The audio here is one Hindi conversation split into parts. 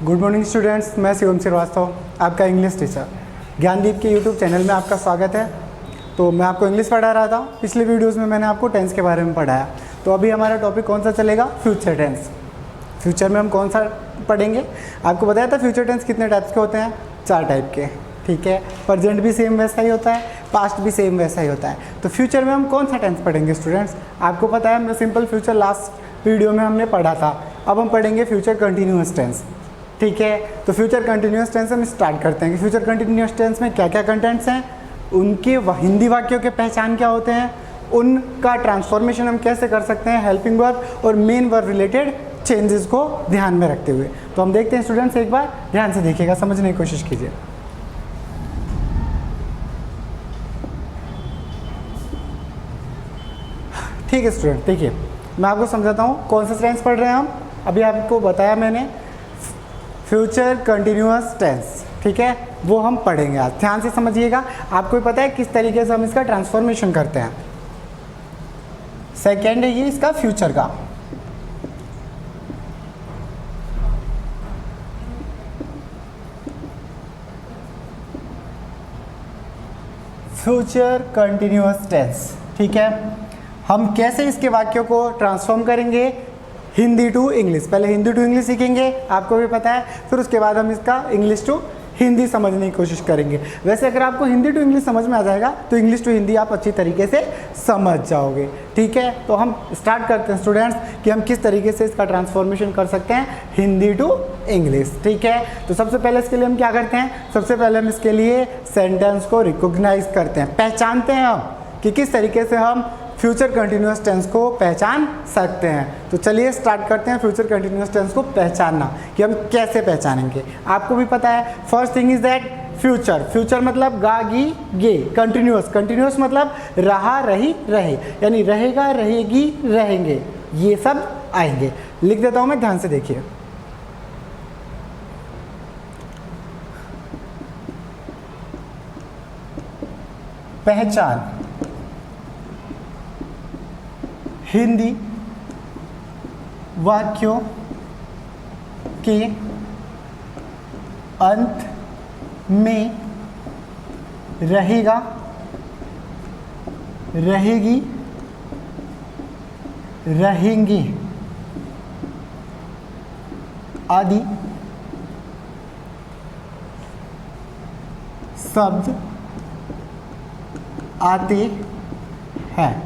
गुड मॉर्निंग स्टूडेंट्स, मैं शिवम श्रीवास्तव, आपका इंग्लिश टीचर ज्ञानदीप के यूट्यूब चैनल में आपका स्वागत है। तो मैं आपको इंग्लिश पढ़ा रहा था। पिछले वीडियोस में मैंने आपको टेंस के बारे में पढ़ाया। तो अभी हमारा टॉपिक कौन सा चलेगा? Future tense. फ्यूचर में हम कौन सा पढ़ेंगे? आपको बताया था फ्यूचर टेंस कितने टाइप्स के होते हैं? 4 टाइप के, ठीक है। प्रेजेंट भी सेम वैसा ही होता है, पास्ट भी सेम वैसा ही होता है। तो फ्यूचर में हम कौन सा टेंस पढ़ेंगे स्टूडेंट्स? आपको पता है, हमने सिंपल फ्यूचर लास्ट वीडियो में हमने पढ़ा था। अब हम पढ़ेंगे फ्यूचर कंटिन्यूअस टेंस, ठीक है। तो फ्यूचर कंटिन्यूअस टेंस हम स्टार्ट करते हैं कि फ्यूचर कंटिन्यूअस टेंस में क्या क्या कंटेंट्स हैं, उनके हिंदी वाक्यों के पहचान क्या होते हैं, उनका ट्रांसफॉर्मेशन हम कैसे कर सकते हैं हेल्पिंग वर्ब और मेन वर्ब रिलेटेड चेंजेस को ध्यान में रखते हुए। तो हम देखते हैं स्टूडेंट्स, एक बार ध्यान से देखिएगा, समझने की कोशिश कीजिए। ठीक है स्टूडेंट, देखिए मैं आपको समझाता हूँ कौन सा टेंस पढ़ रहे हैं हम। अभी आपको बताया मैंने फ्यूचर कंटिन्यूअस टेंस, ठीक है, वो हम पढ़ेंगे आज। ध्यान से समझिएगा, आपको भी पता है किस तरीके से हम इसका ट्रांसफॉर्मेशन करते हैं। सेकेंड है ये इसका फ्यूचर का। फ्यूचर कंटिन्यूअस टेंस, ठीक है। हम कैसे इसके वाक्यों को ट्रांसफॉर्म करेंगे हिंदी टू इंग्लिश। पहले हिंदी टू इंग्लिश सीखेंगे, आपको भी पता है, फिर उसके बाद हम इसका इंग्लिश टू हिंदी समझने की कोशिश करेंगे। वैसे अगर आपको हिंदी टू इंग्लिश समझ में आ जाएगा तो इंग्लिश टू हिंदी आप अच्छी तरीके से समझ जाओगे, ठीक है। तो हम स्टार्ट करते हैं स्टूडेंट्स कि हम किस तरीके से इसका ट्रांसफॉर्मेशन कर सकते हैं हिंदी टू इंग्लिश, ठीक है। तो सबसे पहले इसके लिए हम क्या करते हैं? सबसे पहले हम इसके लिए सेंटेंस को रिकॉग्नाइज करते हैं, पहचानते हैं हम कि किस तरीके से हम फ्यूचर कंटिन्यूअस टेंस को पहचान सकते हैं। तो चलिए स्टार्ट करते हैं फ्यूचर कंटिन्यूअस टेंस को पहचानना कि हम कैसे पहचानेंगे। आपको भी पता है, first thing is that future. Future मतलब गा गी गे। कंटिन्यूअस, कंटिन्यूअस मतलब रहा रही रहे, यानी रहेगा रहेगी रहेंगे, ये सब आएंगे। लिख देता हूं मैं, ध्यान से देखिए। पहचान हिंदी वाक्यों के अंत में रहेगा रहेगी रहेंगे आदि शब्द आते हैं,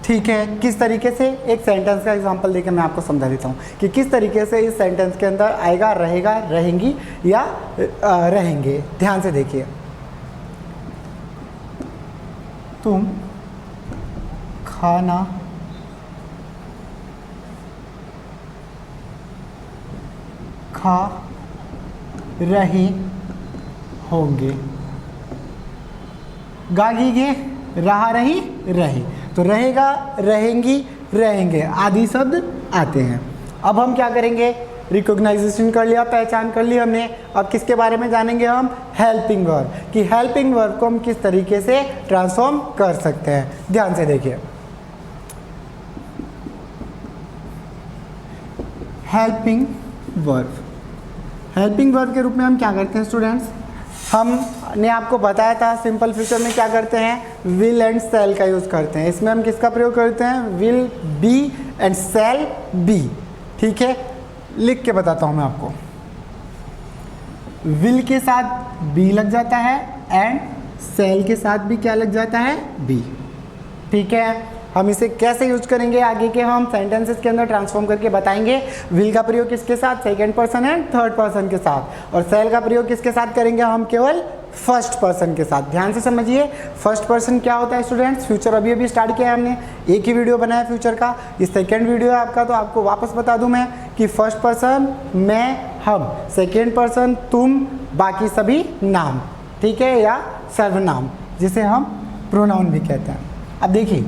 ठीक है। किस तरीके से, एक सेंटेंस का एग्जांपल देकर मैं आपको समझा देता हूँ कि किस तरीके से इस सेंटेंस के अंदर आएगा रहेगा रहेंगी या रहेंगे। ध्यान से देखिए। तुम खाना खा रहे होंगे। गागीगे, रहा रही रहे, तो रहेगा रहेंगी रहेंगे आदि शब्द आते हैं। अब हम क्या करेंगे? रिकॉग्नाइजेशन कर लिया, पहचान कर ली हमने। अब किसके बारे में जानेंगे हम? हेल्पिंग वर्ब, कि हेल्पिंग वर्ब को हम किस तरीके से ट्रांसफॉर्म कर सकते हैं। ध्यान से देखिए। हेल्पिंग वर्ब, हेल्पिंग वर्ब के रूप में हम क्या करते हैं स्टूडेंट्स? हमने आपको बताया था सिंपल फ्यूचर में क्या करते हैं, विल एंड सेल का यूज़ करते हैं। इसमें हम किसका प्रयोग करते हैं? Will be and shall be, ठीक है। लिख के बताता हूँ मैं आपको। विल के साथ बी लग जाता है एंड सेल के साथ भी क्या लग जाता है? बी, ठीक है। हम इसे कैसे यूज करेंगे आगे के हम सेंटेंसेस के अंदर ट्रांसफॉर्म करके बताएंगे। विल का प्रयोग किसके साथ? Second person and third person के साथ। और सेल का प्रयोग किसके साथ करेंगे? हम केवल फर्स्ट पर्सन के साथ। ध्यान से समझिए, फर्स्ट पर्सन क्या होता है स्टूडेंट्स? फ्यूचर अभी अभी स्टार्ट किया है हमने, एक ही वीडियो बनाया फ्यूचर का, ये सेकेंड वीडियो है आपका। तो आपको वापस बता दूं मैं कि फर्स्ट पर्सन मैं हम, सेकेंड पर्सन तुम, बाकी सभी नाम, ठीक है, या सर्वनाम जिसे हम प्रोनाउन भी कहते हैं। अब देखिए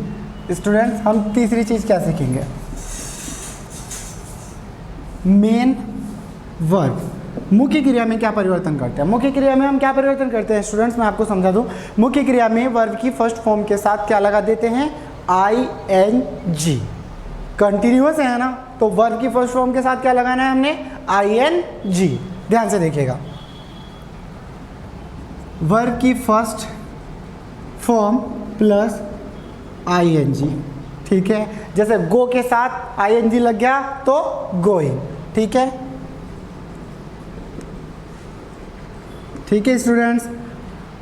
स्टूडेंट्स, हम तीसरी चीज़ क्या सीखेंगे? Main verb. मुख्य क्रिया में क्या परिवर्तन करते हैं? मुख्य क्रिया में हम क्या परिवर्तन करते हैं स्टूडेंट्स, मैं आपको समझा दूं। मुख्य क्रिया में वर्ब की फर्स्ट फॉर्म के साथ क्या लगा देते हैं? ING। कंटिन्यूअस है ना, तो वर्ब की फर्स्ट फॉर्म के साथ क्या लगाना है हमने? ING। ध्यान से देखिएगा, वर्ब की फर्स्ट फॉर्म प्लस ING, ठीक है। जैसे गो के साथ ING लग गया तो गोइंग, ठीक है। ठीक है स्टूडेंट्स,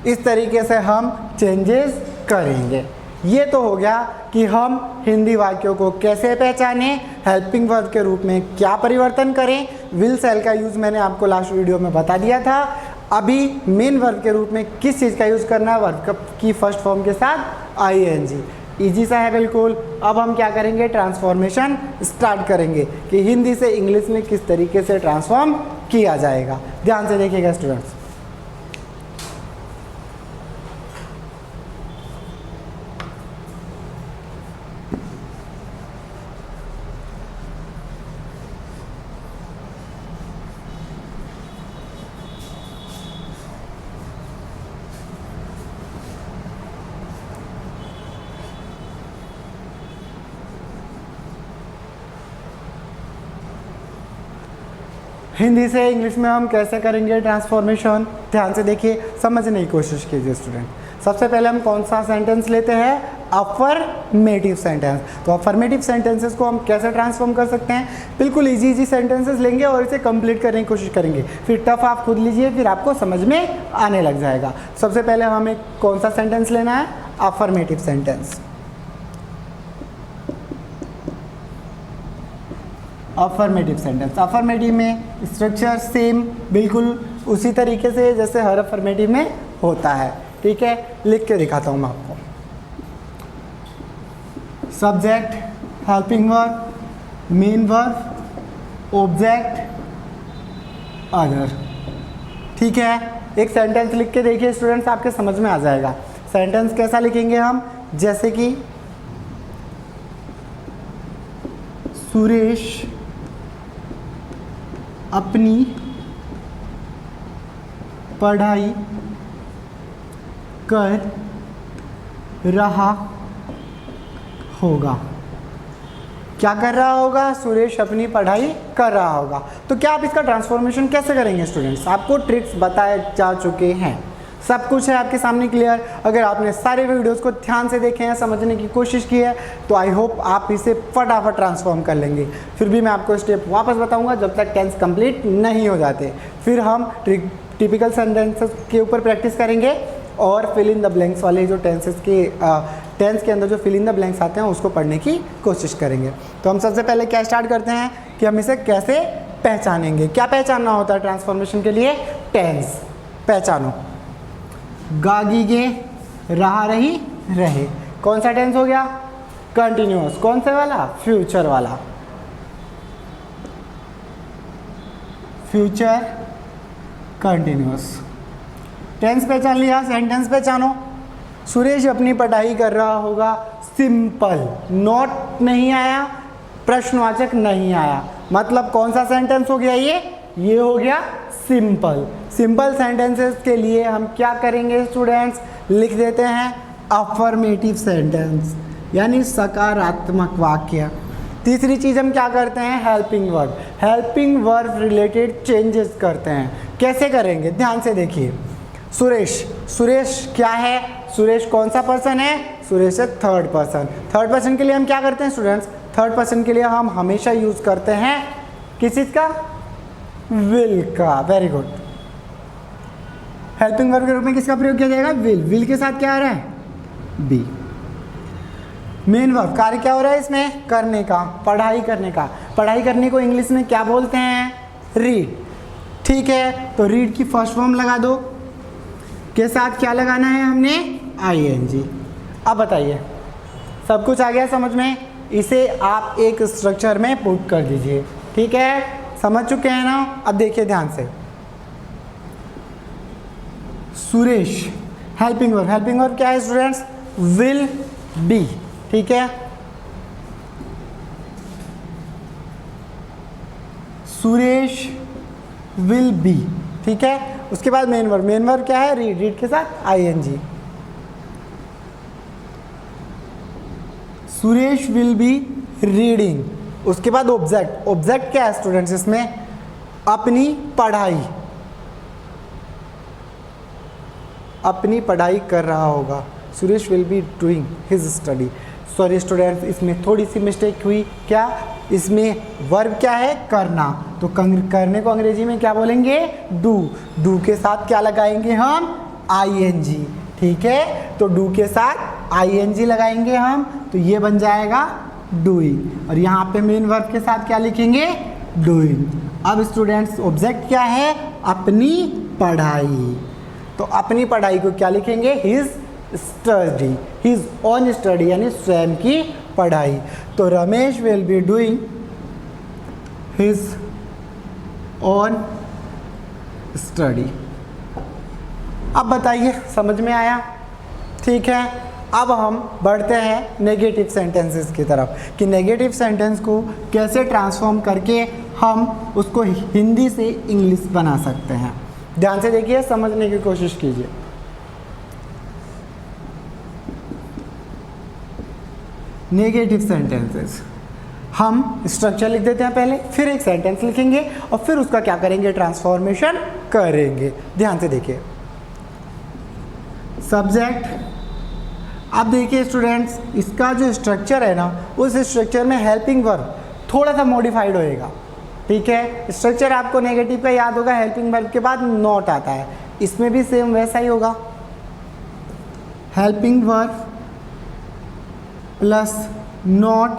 इस तरीके से हम चेंजेस करेंगे। ये तो हो गया कि हम हिंदी वाक्यों को कैसे पहचानें, हेल्पिंग वर्ब के रूप में क्या परिवर्तन करें। विल सेल का यूज़ मैंने आपको लास्ट वीडियो में बता दिया था। अभी मेन वर्ब के रूप में किस चीज़ का यूज़ करना है, वर्ब की फर्स्ट फॉर्म के साथ ING। ईजी सा है बिल्कुल। अब हम क्या करेंगे, ट्रांसफॉर्मेशन स्टार्ट करेंगे कि हिंदी से इंग्लिश में किस तरीके से ट्रांसफॉर्म किया जाएगा। ध्यान से देखिएगा स्टूडेंट्स। हिंदी से इंग्लिश में हम कैसे करेंगे ट्रांसफॉर्मेशन, ध्यान से देखिए, समझने की कोशिश कीजिए स्टूडेंट। सबसे पहले हम कौन सा सेंटेंस लेते हैं, अफर्मेटिव सेंटेंस। तो अफर्मेटिव सेंटेंसेस को हम कैसे ट्रांसफॉर्म कर सकते हैं, बिल्कुल इजी सेंटेंसेस लेंगे और इसे कंप्लीट करने की कोशिश करेंगे। फिर टफ आप खुद लीजिए, फिर आपको समझ में आने लग जाएगा। सबसे पहले हमें कौन सा सेंटेंस लेना है, affirmative sentence. Affirmative sentence, affirmative में स्ट्रक्चर सेम बिल्कुल उसी तरीके से जैसे हर अफर्मेटिव में होता है, ठीक है। लिख के दिखाता हूँ मैं आपको। Subject, helping verb, main verb, object, other, ठीक है। एक सेंटेंस लिख के देखिए स्टूडेंट्स, आपके समझ में आ जाएगा। सेंटेंस कैसा लिखेंगे हम, जैसे कि सुरेश अपनी पढ़ाई कर रहा होगा। क्या कर रहा होगा, सुरेश अपनी पढ़ाई कर रहा होगा। तो क्या आप इसका ट्रांसफॉर्मेशन कैसे करेंगे स्टूडेंट्स, आपको ट्रिक्स बताए जा चुके हैं, सब कुछ है आपके सामने क्लियर। अगर आपने सारे वीडियोस को ध्यान से देखे हैं, समझने की कोशिश की है, तो आई होप आप इसे फटाफट ट्रांसफॉर्म कर लेंगे। फिर भी मैं आपको स्टेप वापस बताऊंगा जब तक टेंस कंप्लीट नहीं हो जाते। फिर हम टिपिकल सेंटेंसेस के ऊपर प्रैक्टिस करेंगे और फिल इन द ब्लैंक्स वाले जो टेंसेस के टेंस के अंदर जो फिल इन द ब्लैंक्स आते हैं उसको पढ़ने की कोशिश करेंगे। तो हम सबसे पहले क्या स्टार्ट करते हैं कि हम इसे कैसे पहचानेंगे। क्या पहचानना होता है ट्रांसफॉर्मेशन के लिए, टेंस पहचानो। गागी गे, रहा रही रहे, कौन सा टेंस हो गया, कंटिन्यूअस। कौन से वाला, फ्यूचर वाला, फ्यूचर कंटिन्यूअस। टेंस पहचान लिया, सेंटेंस पहचानो। सुरेश अपनी पढ़ाई कर रहा होगा, सिंपल, नॉट नहीं आया, प्रश्नवाचक नहीं आया, मतलब कौन सा सेंटेंस हो गया ये हो गया सिंपल। सिंपल सेंटेंसेस के लिए हम क्या करेंगे स्टूडेंट्स, लिख देते हैं अफर्मेटिव सेंटेंस, यानी सकारात्मक वाक्य। तीसरी चीज़ हम क्या करते हैं, helping verb. Helping verb related changes करते हैं। कैसे करेंगे, ध्यान से देखिए। सुरेश, सुरेश क्या है, सुरेश कौन सा पर्सन है, सुरेश है थर्ड पर्सन। थर्ड पर्सन के लिए हम क्या करते हैं स्टूडेंट्स, थर्ड पर्सन के लिए हम हमेशा यूज करते हैं किस चीज़ का, विल का। Very good. हेल्पिंग वर्ब के रूप में किसका प्रयोग किया जाएगा, विल। विल के साथ क्या आ रहा है, बी। मेन वर्ब, कार्य क्या हो रहा है इसमें, करने का, पढ़ाई करने का। पढ़ाई करने को इंग्लिश में क्या बोलते हैं, रीड, ठीक है। तो रीड की फर्स्ट फॉर्म लगा दो, के साथ क्या लगाना है हमने, ING। अब बताइए, सब कुछ आ गया समझ में, इसे आप एक स्ट्रक्चर में पुट कर दीजिए, ठीक है। समझ चुके हैं ना। अब देखिए ध्यान से, Suresh, helping verb. Helping verb क्या है स्टूडेंट्स, विल बी, ठीक है। सुरेश विल बी, ठीक है। उसके बाद मेन वर्ब, मेन वर्ब क्या है, रीड, रीड के साथ ING। Suresh will be reading. उसके बाद ऑब्जेक्ट, ऑब्जेक्ट क्या है स्टूडेंट्स इसमें, अपनी पढ़ाई कर रहा होगा। Suresh will be doing his study. Sorry students, इसमें थोड़ी सी मिस्टेक हुई। क्या इसमें वर्ब क्या है? करना। तो करने को अंग्रेजी में क्या बोलेंगे? डू। डू के साथ क्या लगाएंगे हम? आईएनजी। ठीक है, तो डू के साथ आईएनजी लगाएंगे हम, तो ये बन जाएगा डूइंग। और यहाँ पे मेन वर्ब के साथ क्या लिखेंगे? डूइंग। अब स्टूडेंट्स ऑब्जेक्ट क्या है? अपनी पढ़ाई। तो अपनी पढ़ाई को क्या लिखेंगे? His study, his own study, यानी स्वयं की पढ़ाई। तो Ramesh will be doing his own study. अब बताइए, समझ में आया? ठीक है, अब हम बढ़ते हैं नेगेटिव सेंटेंसेस की तरफ कि नेगेटिव सेंटेंस को कैसे ट्रांसफॉर्म करके हम उसको हिंदी से इंग्लिश बना सकते हैं। ध्यान से देखिए, समझने की कोशिश कीजिए। नेगेटिव सेंटेंसेस, हम स्ट्रक्चर लिख देते हैं पहले, फिर एक सेंटेंस लिखेंगे और फिर उसका क्या करेंगे? ट्रांसफॉर्मेशन करेंगे। ध्यान से देखिए। सब्जेक्ट, अब देखिए स्टूडेंट्स, इसका जो स्ट्रक्चर है ना, उस स्ट्रक्चर में हेल्पिंग वर्ब थोड़ा सा मॉडिफाइड होएगा। ठीक है, स्ट्रक्चर आपको नेगेटिव का याद होगा, हेल्पिंग वर्ब के बाद नॉट आता है। इसमें भी सेम वैसा ही होगा, helping verb plus not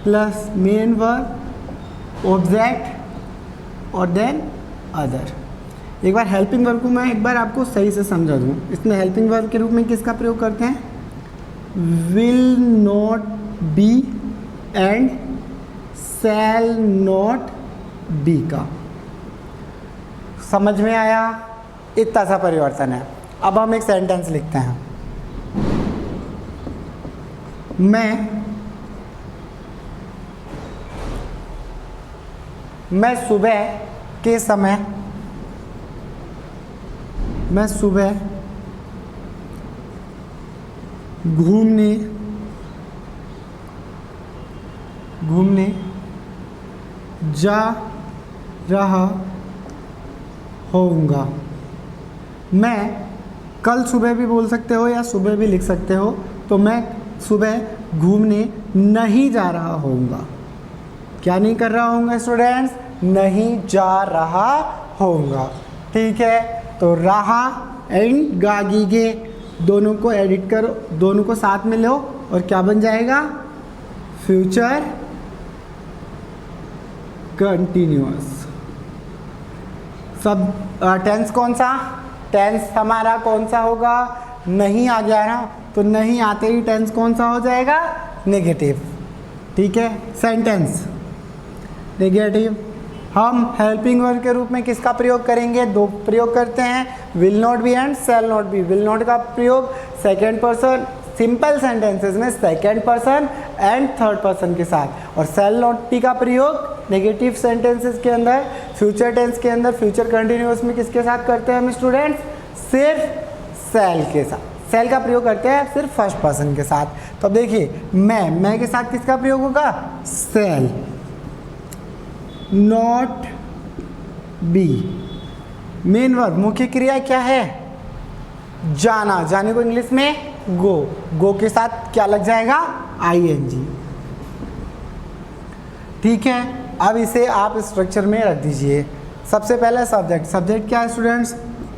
plus main verb object और देन अदर। एक बार हेल्पिंग वर्ब को मैं एक बार आपको सही से समझा दूँ। इसमें हेल्पिंग वर्ब के रूप में किसका प्रयोग करते हैं? Will not be and shall not B का। समझ में आया? इतना सा परिवर्तन है। अब हम एक सेंटेंस लिखते हैं। मैं सुबह के समय घूमने जा रहा होऊंगा। मैं कल सुबह भी बोल सकते हो या सुबह भी लिख सकते हो। तो मैं सुबह घूमने नहीं जा रहा होऊंगा। क्या नहीं कर रहा होऊंगा स्टूडेंट्स? नहीं जा रहा होऊंगा। ठीक है, तो रहा एंड गागीगे दोनों को एडिट करो, दोनों को साथ में लो और क्या बन जाएगा? Future continuous. सब टेंस कौन सा? टेंस हमारा कौन सा होगा? नहीं आ गया ना, तो नहीं आते ही टेंस कौन सा हो जाएगा? नेगेटिव। ठीक है, सेंटेंस नेगेटिव। हम हेल्पिंग वर्ब के रूप में किसका प्रयोग करेंगे? दो प्रयोग करते हैं, will not be and shall not B. Will not का प्रयोग सेकेंड पर्सन सिंपल सेंटेंसेस में second person and third person के साथ, और शैल नॉट बी का प्रयोग नेगेटिव सेंटेंसेस के अंदर, फ्यूचर टेंस के अंदर, फ्यूचर कंटिन्यूअस में किसके साथ करते हैं हम स्टूडेंट्स? सिर्फ शैल के साथ। शैल का प्रयोग करते हैं सिर्फ फर्स्ट पर्सन के साथ। तो अब देखिए, मैं के साथ किसका प्रयोग होगा? शैल। नॉट बी, मेन वर्ब मुख्य क्रिया क्या है? जाना। जाने को इंग्लिश में गो। गो के साथ क्या लग जाएगा? आईएनजी। ठीक है, अब इसे आप स्ट्रक्चर में रख दीजिए। सबसे पहले सब्जेक्ट। सब्जेक्ट क्या है स्टूडेंट्स?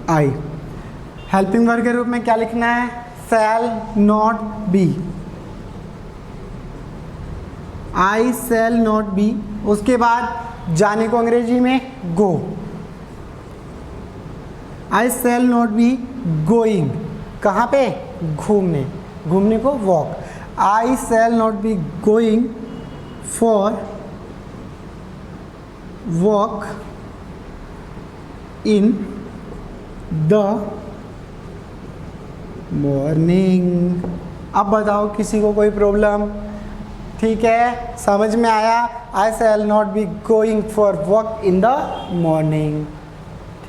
आई। हेल्पिंग वर्ब के रूप में क्या लिखना है? शैल not B. I shall not B. उसके बाद जाने को अंग्रेजी में गो। आई शैल नॉट बी गोइंग। कहाँ पे? घूमने। घूमने को walk. I shall not be going for walk in the morning. अब बताओ, किसी को कोई प्रॉब्लम? ठीक है, समझ में आया? I shall not be going for walk in the morning.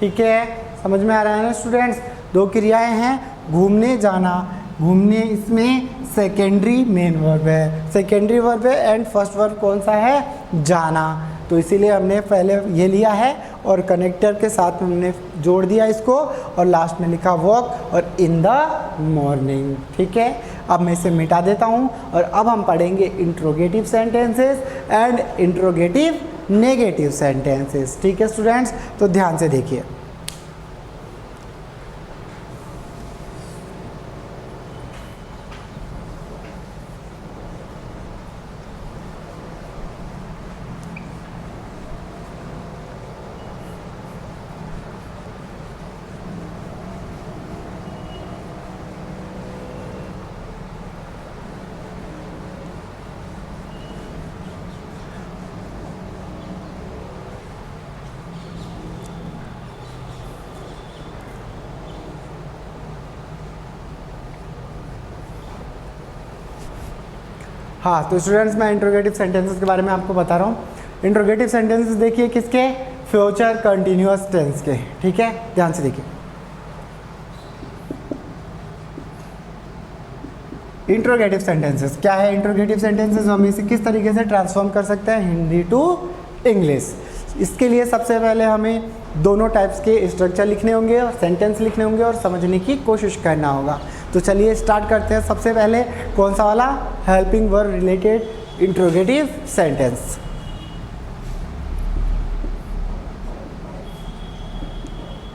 ठीक है, समझ में आ रहा है ना स्टूडेंट्स? दो क्रियाएं हैं, घूमने जाना। घूमने इसमें सेकेंडरी मेन वर्ब है, सेकेंडरी वर्ब है, एंड फर्स्ट वर्ब कौन सा है? जाना। तो इसीलिए हमने पहले ये लिया है और कनेक्टर के साथ हमने जोड़ दिया इसको और लास्ट में लिखा वॉक और इन द मॉर्निंग। ठीक है, अब मैं इसे मिटा देता हूँ और अब हम पढ़ेंगे interrogative sentences and interrogative negative sentences. ठीक है स्टूडेंट्स, तो ध्यान से देखिए। हाँ, तो स्टूडेंट्स मैं इंट्रोगेटिव सेंटेंसेस के बारे में आपको बता रहा हूँ। इंट्रोगेटिव सेंटेंसेस देखिए किसके, फ्यूचर कंटिन्यूअस टेंस के। ठीक है, ध्यान से देखिए। इंट्रोगेटिव सेंटेंसेस क्या है? इंट्रोगेटिव सेंटेंसेस हम इसे किस तरीके से ट्रांसफॉर्म कर सकते हैं हिंदी टू इंग्लिश। इसके लिए सबसे पहले हमें दोनों टाइप्स के स्ट्रक्चर लिखने होंगे और सेंटेंस लिखने होंगे और समझने की कोशिश करना होगा। तो चलिए स्टार्ट करते हैं। सबसे पहले कौन सा वाला? Helping verb related interrogative sentence.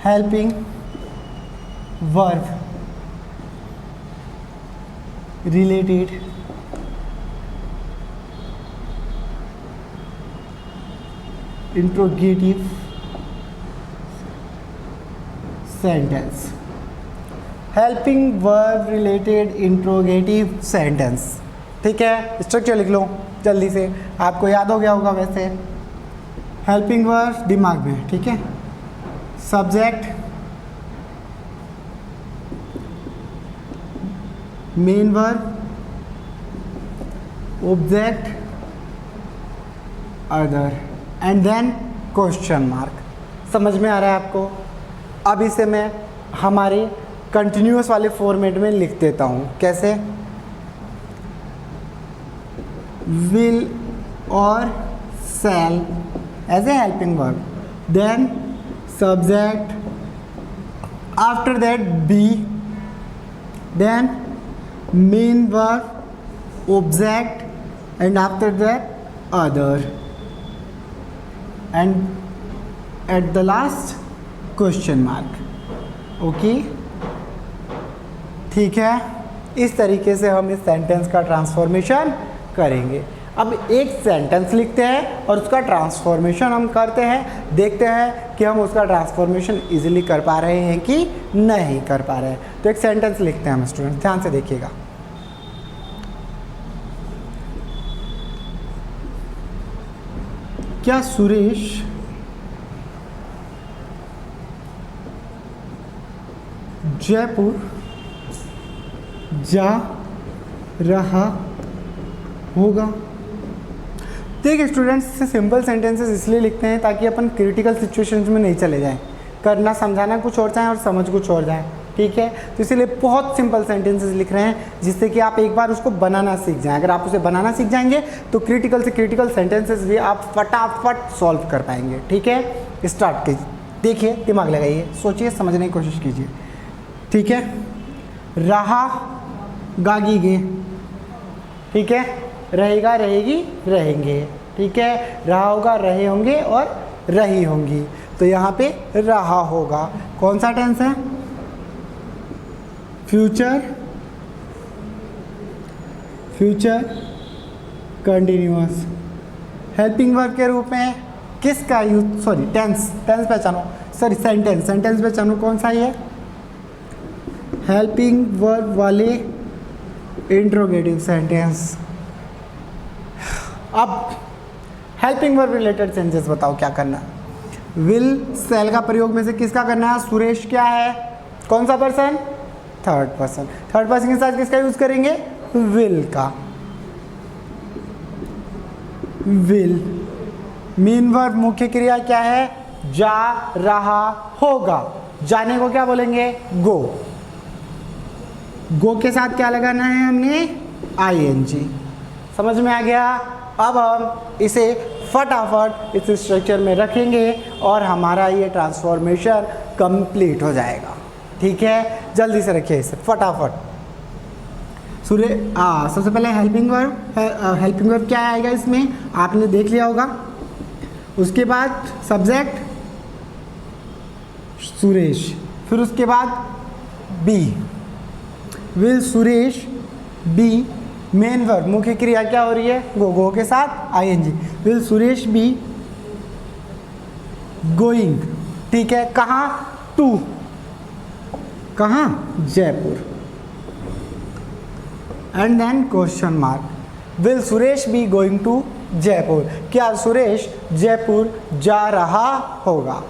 Helping verb related interrogative sentence. Helping verb related interrogative sentence. ठीक है, स्ट्रक्चर लिख लो जल्दी से, आपको याद हो गया होगा वैसे। हेल्पिंग वर्ब दिमाग में, ठीक है। Subject, main verb, object, other and then question mark. समझ में आ रहा है आपको? अब इसे मैं हमारे कंटिन्यूअस वाले फॉर्मेट में लिख देता हूँ। कैसे? विल और shall as a helping verb, then subject, after that be, then main verb, object and after that other and at the last question mark. Okay, ठीक है। इस तरीके से हम इस सेंटेंस का ट्रांसफॉर्मेशन करेंगे। अब एक सेंटेंस लिखते हैं और उसका ट्रांसफॉर्मेशन हम करते हैं, देखते हैं कि हम उसका ट्रांसफॉर्मेशन इजीली कर पा रहे हैं कि नहीं कर पा रहे हैं। तो एक सेंटेंस लिखते हैं हम स्टूडेंट, ध्यान से देखिएगा। क्या सुरेश जयपुर जा रहा होगा? देखिए स्टूडेंट्स, सिंपल सेंटेंसेस इसलिए लिखते हैं ताकि अपन क्रिटिकल सिचुएशंस में नहीं चले जाएं, करना समझाना कुछ और जाए और समझ कुछ और जाए। ठीक है, तो इसीलिए बहुत सिंपल सेंटेंसेस लिख रहे हैं जिससे कि आप एक बार उसको बनाना सीख जाएं। अगर आप उसे बनाना सीख जाएंगे तो क्रिटिकल से क्रिटिकल सेंटेंसेस भी आप फटाफट सॉल्व कर पाएंगे। ठीक है, स्टार्ट कीजिए, देखिए, दिमाग लगाइए, सोचिए, समझने की कोशिश कीजिए। ठीक है, रहा गागी गे, ठीक है, रहेगा रहेगी रहेंगे, ठीक है, रहा होगा रहे होंगे और रही होंगी। तो यहाँ पे रहा होगा कौन सा टेंस है? Future, future continuous. Helping verb के रूप में किसका यूज, सॉरी टेंस, टेंस पहचानो, सॉरी सेंटेंस, सेंटेंस पहचानो कौन सा है? हेल्पिंग वर्ब वाले इंट्रोगेटिव सेंटेंस। अब हेल्पिंग वर्ब रिलेटेड सेंटेंस बताओ क्या करना। विल सेल का प्रयोग में से किसका करना है? सुरेश क्या है? कौन सा person? Third person. Third person के साथ किसका यूज करेंगे? विल का। विल। मेन वर्ब मुख्य क्रिया क्या है? जा रहा होगा। जाने को क्या बोलेंगे? गो। गो के साथ क्या लगाना है हमने? ING। समझ में आ गया? अब हम इसे फटाफट इस स्ट्रक्चर में रखेंगे और हमारा ये ट्रांसफॉर्मेशन कंप्लीट हो जाएगा। ठीक है, जल्दी से रखिए इसे फटाफट। सबसे पहले हेल्पिंग वर्ब क्या आएगा इसमें, आपने देख लिया होगा। उसके बाद सब्जेक्ट सुरेश, फिर उसके बाद be, will Suresh be main verb, मुख्य क्रिया क्या हो रही है, गो के साथ ING, will Suresh be going. ठीक है, कहाँ, टू, कहाँ, Jaipur. And then question mark, will Suresh be going to Jaipur, क्या सुरेश जयपुर जा रहा होगा।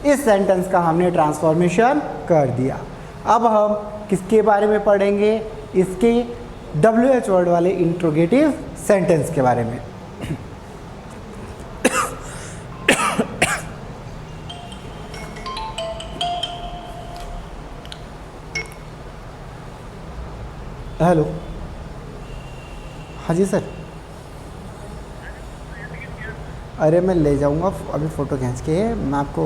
इस सेंटेंस का हमने ट्रांसफॉर्मेशन कर दिया। अब हम किसके बारे में पढ़ेंगे, इसके WH वर्ड वाले इंट्रोगेटिव सेंटेंस के बारे में। हेलो, हाँ जी सर। अरे मैं ले जाऊंगा अभी फ़ोटो खींच के, मैं आपको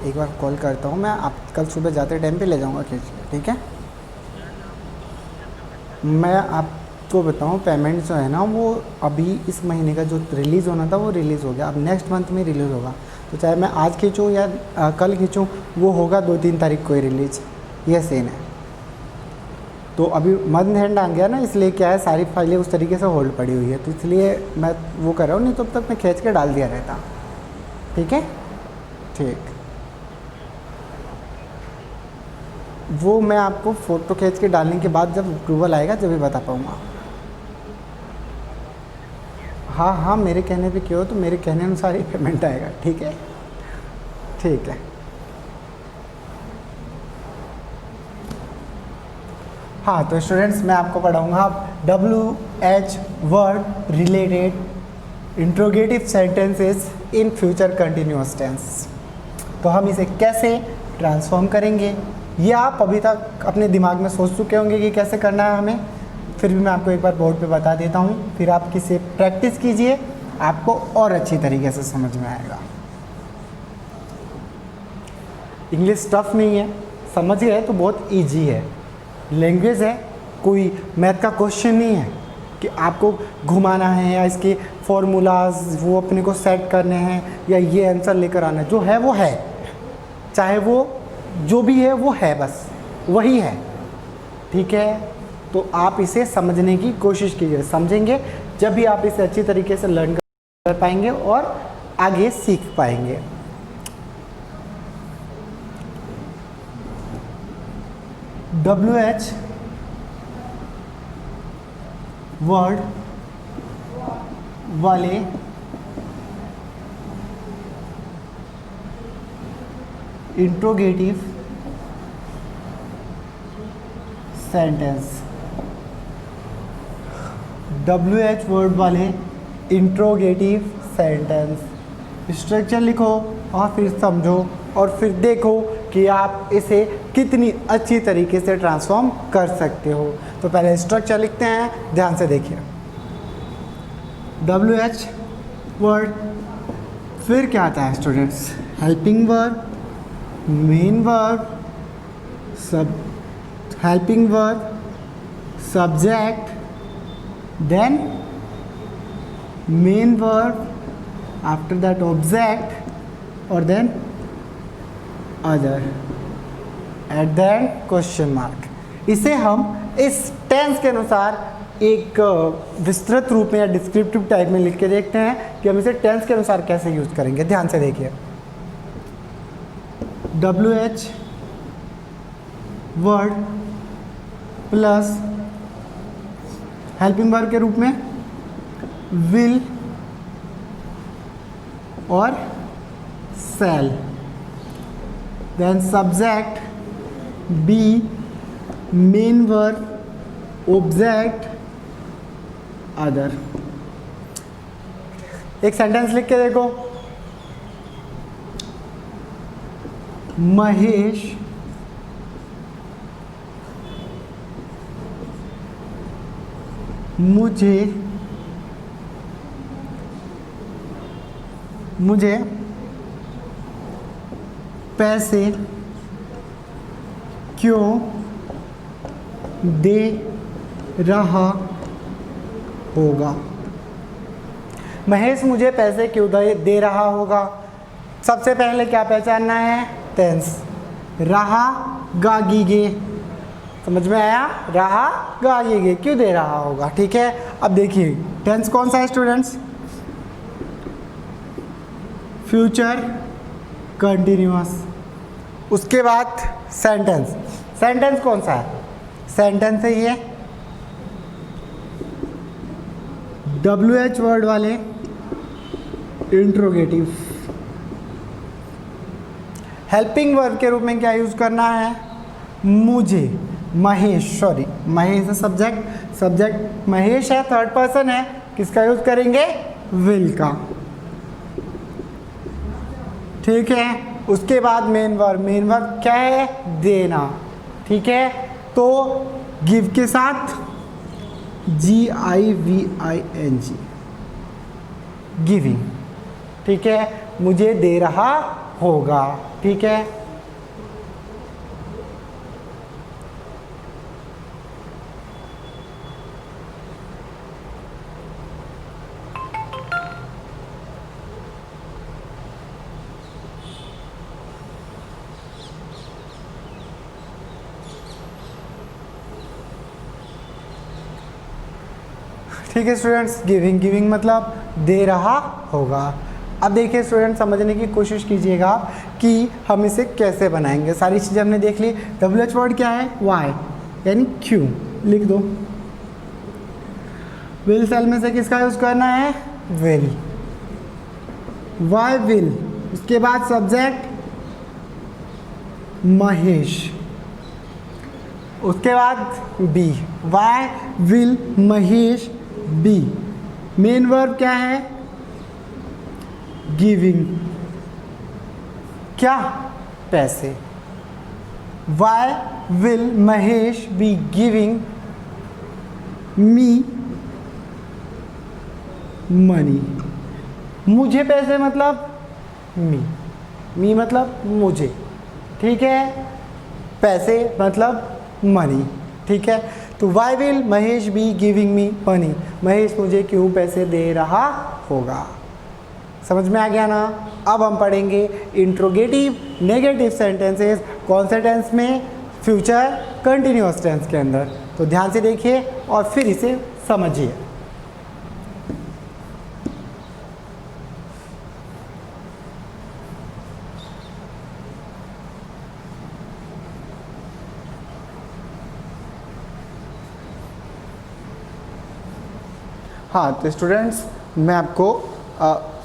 एक बार कॉल करता हूँ। मैं आप कल सुबह जाते टाइम पे ले जाऊंगा खींच के, ठीक है। मैं आपको बताऊँ, पेमेंट जो है ना वो अभी इस महीने का जो रिलीज़ होना था वो रिलीज़ हो गया, अब नेक्स्ट मंथ में रिलीज़ होगा। तो चाहे मैं आज खींचूँ या कल खींचूँ, वो होगा 2-3 तारीख को ही रिलीज़, ये सीन है। तो अभी मंथ एंड आ गया ना, इसलिए क्या है, सारी फाइलें उस तरीके से होल्ड पड़ी हुई है, तो इसलिए मैं वो कर रहा हूँ, नहीं तो अब तक मैं खींच के डाल दिया रहता। ठीक है, ठीक, वो मैं आपको फ़ोटो खींच के डालने के बाद जब अप्रूवल आएगा जब भी बता पाऊँगा। हाँ हाँ, मेरे कहने पे क्यों, तो मेरे कहने अनुसार ही पेमेंट आएगा। ठीक है, ठीक है। हाँ, तो स्टूडेंट्स मैं आपको पढ़ाऊँगा WH word related interrogative sentences in future continuous tense. तो हम इसे कैसे ट्रांसफॉर्म करेंगे, ये आप अभी तक अपने दिमाग में सोच चुके होंगे कि कैसे करना है हमें, फिर भी मैं आपको एक बार बोर्ड पे बता देता हूँ, फिर आप किसे प्रैक्टिस कीजिए, आपको और अच्छी तरीके से समझ में आएगा। इंग्लिश टफ नहीं है, समझ गए तो बहुत ईजी है। लैंग्वेज है, कोई मैथ का क्वेश्चन नहीं है कि आपको घुमाना है या इसके फॉर्मूलाज वो अपने को सेट करने हैं या ये आंसर लेकर आना है। जो है वो है, चाहे वो जो भी है वो है, बस वही है। ठीक है, तो आप इसे समझने की कोशिश कीजिए, समझेंगे जब भी आप इसे अच्छी तरीके से लर्न कर पाएंगे और आगे सीख पाएंगे। WH वर्ड वाले इंट्रोगेटिव सेंटेंस, WH वर्ड वाले इंट्रोगेटिव सेंटेंस। स्ट्रक्चर लिखो और फिर समझो और फिर देखो कि आप इसे कितनी अच्छी तरीके से ट्रांसफॉर्म कर सकते हो। तो पहले स्ट्रक्चर लिखते हैं, ध्यान से देखिए। WH वर्ड, फिर क्या आता है students, helping verb, main verb, सब helping verb, subject, then main verb, after that object और then other, at the end question mark. इसे हम इस टेंस के अनुसार एक विस्तृत रूप में या डिस्क्रिप्टिव टाइप में लिख के देखते हैं कि हम इसे टेंस के अनुसार कैसे यूज करेंगे। ध्यान से देखिए, WH word plus helping verb के रूप में विल और shall, then subject be main verb, object other। एक सेंटेंस लिख के देखो, महेश मुझे मुझे पैसे क्यों दे रहा होगा। महेश मुझे पैसे क्यों दे रहा होगा। सबसे पहले क्या पहचानना है, टेंस। रहा गागीगे, समझ में आया, रहा गागीगे, क्यों दे रहा होगा। ठीक है, अब देखिए टेंस कौन सा है स्टूडेंट्स, फ्यूचर कंटिन्यूअस। उसके बाद सेंटेंस, सेंटेंस कौन सा है, सेंटेंस है ये WH वर्ड वाले इंट्रोगेटिव। हेल्पिंग वर्ब के रूप में क्या यूज करना है, मुझे, महेश, सॉरी महेश है सब्जेक्ट, सब्जेक्ट महेश है, थर्ड पर्सन है, किसका यूज करेंगे, विल का। ठीक है, उसके बाद मेन वर्ब, मेन वर्ब क्या है, देना। ठीक है, तो गिव के साथ GIVING, गिविंग। ठीक है, मुझे दे रहा होगा। ठीक है, ठीक है स्टूडेंट्स, गिविंग, गिविंग मतलब दे रहा होगा। अब देखिए स्टूडेंट, समझने की कोशिश कीजिएगा कि हम इसे कैसे बनाएंगे। सारी चीज़ें हमने देख ली। WH वर्ड क्या है, वाई, यानी क्यों, लिख दो। विल सेल में से किसका यूज करना है, विल, वाई विल। उसके बाद सब्जेक्ट महेश, उसके बाद be, why will Mahesh be. Main verb क्या है, गिविंग, क्या, पैसे। Why will Mahesh be giving me money. मुझे पैसे मतलब मी, मी मतलब मुझे। ठीक है, पैसे मतलब मनी। ठीक है, तो why will Mahesh be giving me money, Mahesh मुझे क्यों पैसे दे रहा होगा। समझ में आ गया ना। अब हम पढ़ेंगे इंट्रोगेटिव नेगेटिव सेंटेंसेस। कौन से टेंस में, फ्यूचर कंटिन्यूअस टेंस के अंदर। तो ध्यान से देखिए और फिर इसे समझिए। हाँ, तो स्टूडेंट्स मैं आपको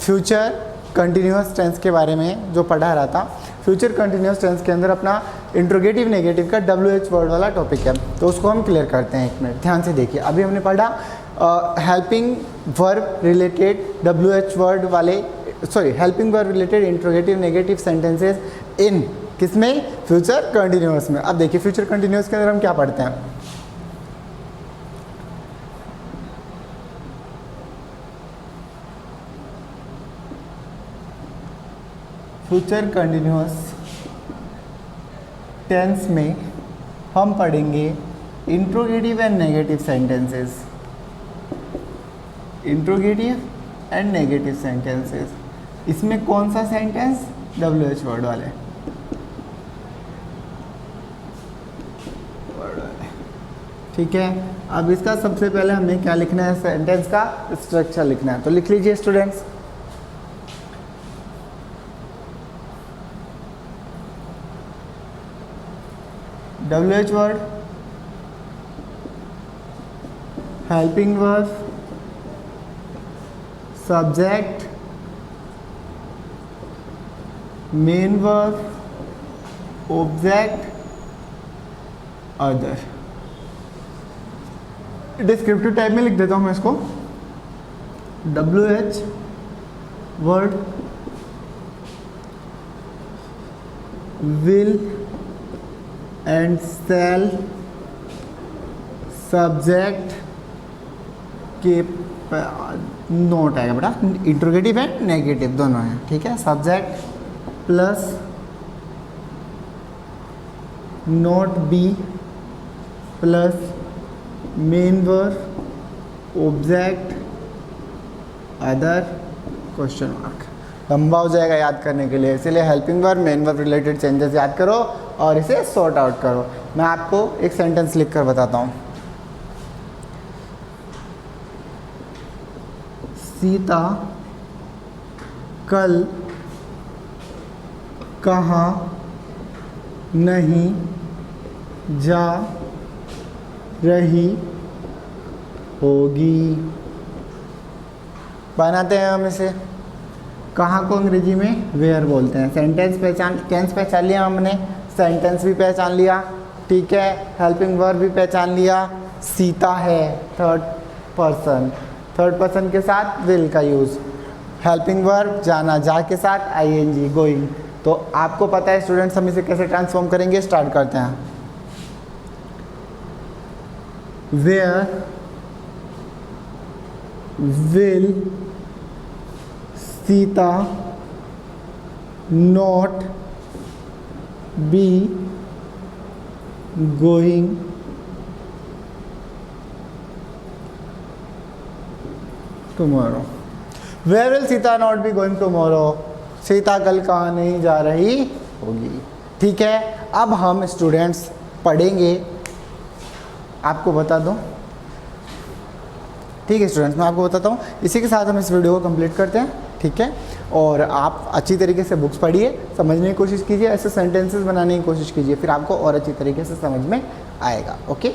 फ्यूचर कंटिन्यूअस टेंस के बारे में जो पढ़ा रहा था। फ्यूचर कंटिन्यूअस टेंस के अंदर अपना इंट्रोगेटिव नेगेटिव का WH वर्ड वाला टॉपिक है, तो उसको हम क्लियर करते हैं। एक मिनट ध्यान से देखिए। अभी हमने पढ़ा helping verb related WH word वाले, sorry helping verb related interrogative negative sentences in किसमें, फ्यूचर कंटिन्यूअस में। अब देखिए फ्यूचर कंटिन्यूअस के अंदर हम क्या पढ़ते हैं। फ्यूचर कंटिन्यूअस टेंस में हम पढ़ेंगे interrogative and negative sentences, interrogative and negative sentences. इसमें कौन सा सेंटेंस, WH वर्ड वाले। ठीक है, अब इसका सबसे पहले हमें क्या लिखना है, सेंटेंस का स्ट्रक्चर लिखना है। तो लिख लीजिए students. WH word, helping verb, subject, main verb, object, other. Descriptive type में लिख देता हूं मैं इसको। WH word will and shall subject के बाद नोट आएगा बेटा, इंट्रोगेटिव एंड नेगेटिव दोनों हैं, ठीक है। Subject plus not be plus main verb object other question mark. लंबा हो जाएगा याद करने के लिए, इसलिए helping verb main verb related changes याद करो और इसे सॉर्ट आउट करो। मैं आपको एक सेंटेंस लिख कर बताता हूँ। सीता कल कहाँ नहीं जा रही होगी। बनाते हैं हम इसे। कहाँ को अंग्रेजी में वेयर बोलते हैं। सेंटेंस पहचान, टेंस पहचान लिया हमने, सेंटेंस भी पहचान लिया, ठीक है। हेल्पिंग वर्ब भी पहचान लिया। सीता है थर्ड पर्सन के साथ विल का यूज़। हेल्पिंग वर्ब जाना, जा के साथ आईएनजी गोइंग। तो आपको पता है स्टूडेंट्स हम इसे कैसे ट्रांसफॉर्म करेंगे, स्टार्ट करते हैं। Where will Sita not be going tomorrow. Where will Sita not be going tomorrow. Sita कल कहाँ नहीं जा रही होगी, ठीक है। अब हम स्टूडेंट्स पढ़ेंगे, आपको बता दूं, ठीक है स्टूडेंट्स, मैं आपको बताता हूँ। इसी के साथ हम इस वीडियो को कंप्लीट करते हैं, ठीक है। और आप अच्छी तरीके से बुक्स पढ़िए, समझने की कोशिश कीजिए, ऐसे सेंटेंसेस बनाने की कोशिश कीजिए, फिर आपको और अच्छी तरीके से समझ में आएगा। ओके।